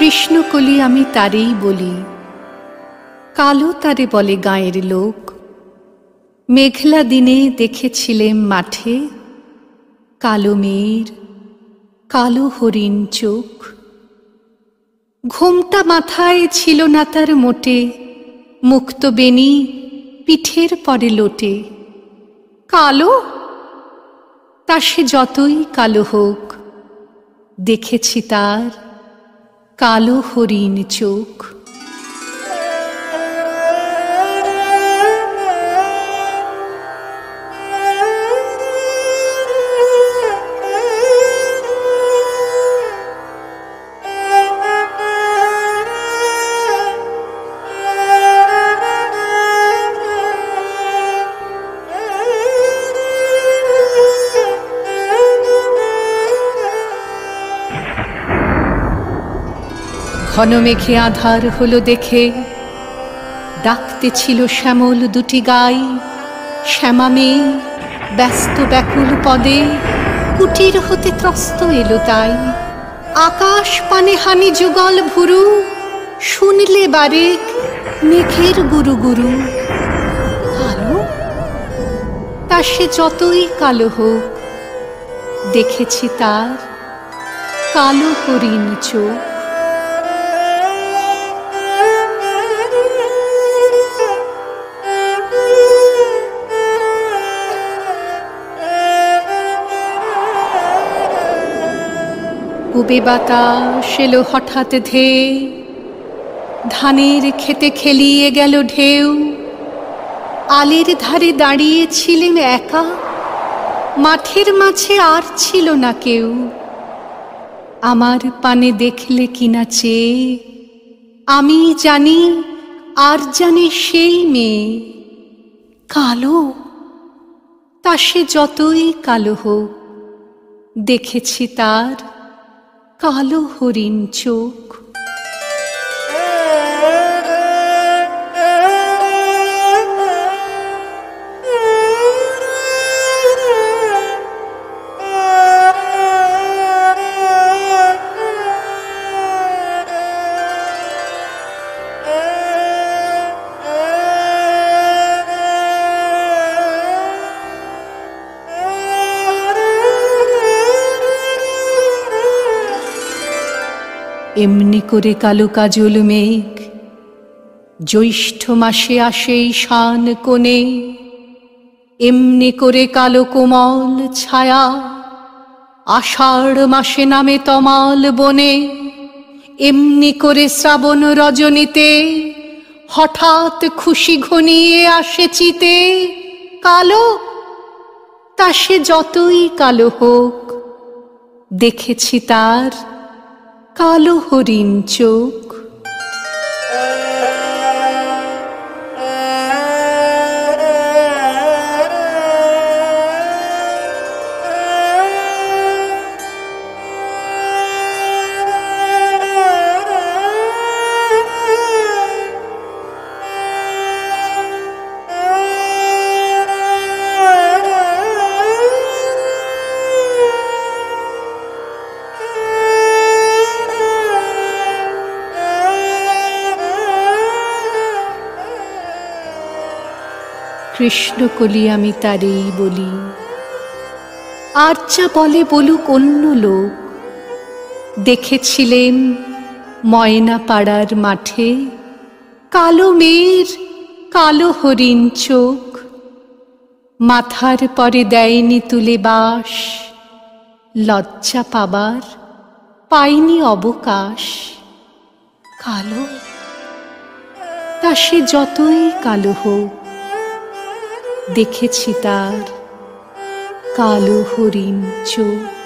কৃষ্ণকলি আমি তারেই বলি, কালো তারে বলে গাঁয়ের লোক। মেঘলা দিনে দেখেছিলেম মাঠে, কালো মেয়ের কালো হরিণ চোখ। ঘোমটা মাথায় ছিল না তার মোটে, মুক্ত বেনি পিঠের পরে লোটে। কালো, তা সে যতই কালো হোক, দেখেছি তার কালো হরিণ চোখ। ঘন মেঘে আধার হলো দেখে, ডাকতে ছিল শ্যামল দুটি গাই। শ্যামা মেয়ে ব্যস্ত ব্যাকুল পদে, কুটির হতে ত্রস্ত এলো তাই। আকাশ পানে হানি যুগল ভুরু, শুনলে বারেক মেঘের গুরু গুরু। কালো, তা সে যতই কালো হোক, দেখেছি তার কালো হরিণ চোখ। পূবে বাতাস এলো হঠাৎ ধেয়ে, ধানের খেতে খেলিয়ে গেল ঢেউ। আলের ধারে দাঁড়িয়েছিলেম একা, মাঠের মাঝে আর ছিল না কেউ। আমার পানে দেখলে কিনা চেয়ে, আমি জানি আর জানে সেই মেয়ে। কালো, তা সে যতই কালো হোক, দেখেছি তার কালো হরিণ চোখ। এমনি করে কালো কাজল মেঘ জ্যৈষ্ঠ মাসে আসে ঈশান কোণে। এমনি করে কালো কোমল ছায়া আষাঢ় মাসে নামে তমাল বনে। এমনি করে শ্রাবণ রজনীতে হঠাৎ খুশি ঘনিয়ে আসে চিতে। কালো, তা সে যতই কালো হোক, দেখেছি তার কালো হরিণ চোখ। কৃষ্ণকলি আমি তারেই বলি, আর যা বলে বলুক অন্য লোক। দেখেছিলেন ময়না পাড়ার মাঠে, কালো মেয়ের কালো হরিণ চোখ। মাথার পরে দেয়নি তুলে বাস, লজ্জা পাবার পাইনি অবকাশ। কালো, তা সে যতই কালো হোক, দেখেছি তার কালো হরিণ চোখ।